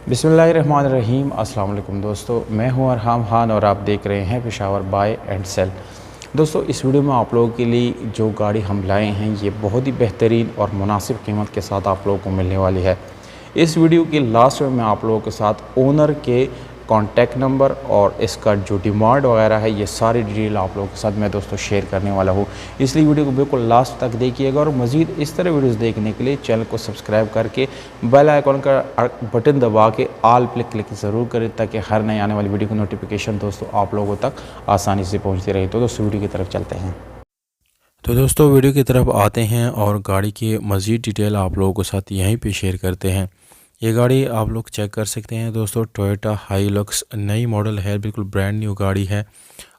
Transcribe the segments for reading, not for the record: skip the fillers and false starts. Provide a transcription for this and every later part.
बिस्मिल्लाहिर्रहमानिर्रहीम। अस्सलाम वालेकुम दोस्तों, मैं हूं अरहम खान और आप देख रहे हैं पेशावर बाय एंड सेल। दोस्तों, इस वीडियो में आप लोगों के लिए जो गाड़ी हम लाए हैं ये बहुत ही बेहतरीन और मुनासिब कीमत के साथ आप लोगों को मिलने वाली है। इस वीडियो के लास्ट में मैं आप लोगों के साथ ओनर के कॉन्टैक्ट नंबर और इसका जो डिमांड वगैरह है ये सारी डिटेल आप लोगों के साथ मैं दोस्तों शेयर करने वाला हूँ, इसलिए वीडियो को बिल्कुल लास्ट तक देखिएगा। और मज़ीद इस तरह वीडियोस देखने के लिए चैनल को सब्सक्राइब करके बेल आइकॉन का बटन दबा के ऑल पे क्लिक ज़रूर करें ताकि हर नई आने वाली वीडियो की नोटिफिकेशन दोस्तों आप लोगों तक आसानी से पहुँचती रहे। तो दोस्तों वीडियो की तरफ चलते हैं। तो दोस्तों वीडियो की तरफ आते हैं और गाड़ी की मज़ीद डिटेल आप लोगों के साथ यहीं पे शेयर करते हैं। ये गाड़ी आप लोग चेक कर सकते हैं दोस्तों, टोयोटा हाइलक्स नई मॉडल है, बिल्कुल ब्रांड न्यू गाड़ी है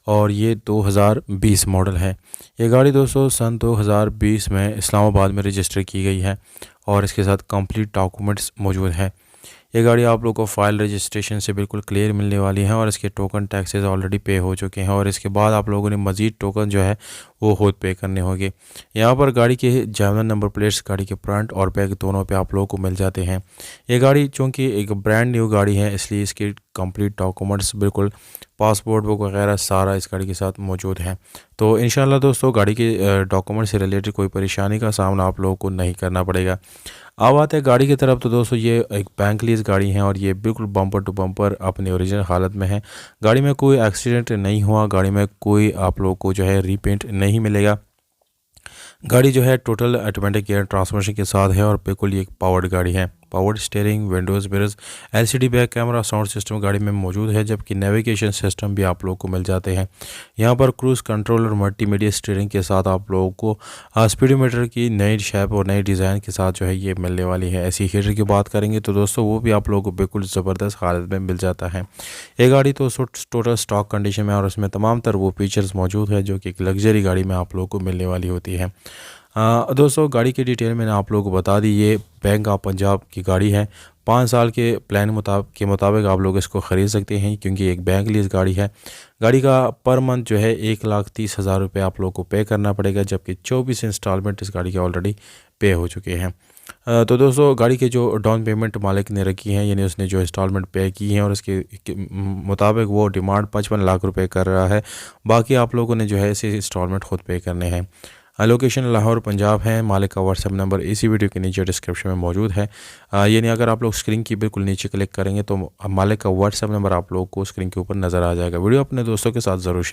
और ये 2020 मॉडल है। ये गाड़ी दोस्तों सन 2020 में इस्लामाबाद में रजिस्टर की गई है और इसके साथ कंप्लीट डॉक्यूमेंट्स मौजूद है। ये गाड़ी आप लोग को फ़ाइल रजिस्ट्रेशन से बिल्कुल क्लियर मिलने वाली है और इसके टोकन टैक्सेस ऑलरेडी पे हो चुके हैं और इसके बाद आप लोगों ने मज़ीद टोकन जो है वो खुद पे करने होंगे। यहाँ पर गाड़ी के जेन्युइन नंबर प्लेट्स गाड़ी के फ्रंट और बैक दोनों पे आप लोगों को मिल जाते हैं। ये गाड़ी चूँकि एक ब्रांड न्यू गाड़ी है इसलिए इसके कंप्लीट डॉक्यूमेंट्स बिल्कुल पासपोर्ट बुक वगैरह सारा इस गाड़ी के साथ मौजूद है। तो इंशाल्लाह दोस्तों गाड़ी के डॉक्यूमेंट से रिलेटेड कोई परेशानी का सामना आप लोगों को नहीं करना पड़ेगा। अब आते हैं गाड़ी की तरफ। तो दोस्तों ये एक बैंक लीज गाड़ी है और ये बिल्कुल बम्पर टू बम्पर अपनी ओरिजिनल हालत में है। गाड़ी में कोई एक्सीडेंट नहीं हुआ, गाड़ी में कोई आप लोगों को जो है रीपेंट नहीं मिलेगा। गाड़ी जो है टोटल ऑटोमेटिक गियर ट्रांसमिशन के साथ है और बिल्कुल ये एक पावर्ड गाड़ी है। Powered steering, Windows mirrors, LCD back camera, sound system गाड़ी में मौजूद है, जबकि नेविगेशन सिस्टम भी आप लोगों को मिल जाते हैं। यहाँ पर क्रूज़ कंट्रोल और मल्टीमीडिया स्टीयरिंग के साथ आप लोगों को स्पीडोमीटर की नई शेप और नई डिज़ाइन के साथ जो है ये मिलने वाली है। ऐसी हीटर की बात करेंगे तो दोस्तों वो भी आप लोगों को बिल्कुल ज़बरदस्त हालत में मिल जाता है। ये गाड़ी तो टोटल स्टॉक कंडीशन में और उसमें तमाम तर वो फीचर्स मौजूद है जो कि एक लग्जरी गाड़ी में आप लोगों को मिलने वाली होती है। दोस्तों गाड़ी की डिटेल मैंने आप लोगों को बता दी। ये बैंक ऑफ पंजाब की गाड़ी है। 5 साल के प्लान के मुताबिक आप लोग इसको ख़रीद सकते हैं क्योंकि एक बैंक लीज गाड़ी है। गाड़ी का पर मंथ जो है 1,30,000 रुपये आप लोग को पे करना पड़ेगा, जबकि 24 इंस्टॉलमेंट इस गाड़ी के ऑलरेडी पे हो चुके हैं। तो दोस्तों गाड़ी के जो डाउन पेमेंट मालिक ने रखी है, यानी उसने जो इंस्टॉलमेंट पे की है और उसके मुताबिक वो डिमांड 55 लाख रुपए कर रहा है। बाकी आप लोगों ने जो है इसे इंस्टॉलमेंट खुद पे करने हैं। लोकेशन लाहौर पंजाब है। मालिक का व्हाट्सएप नंबर इसी वीडियो के नीचे डिस्क्रिप्शन में मौजूद है। यानी अगर आप लोग स्क्रीन की बिल्कुल नीचे क्लिक करेंगे तो मालिक का व्हाट्सएप नंबर आप लोगों को स्क्रीन के ऊपर नज़र आ जाएगा। वीडियो अपने दोस्तों के साथ ज़रूर शेयर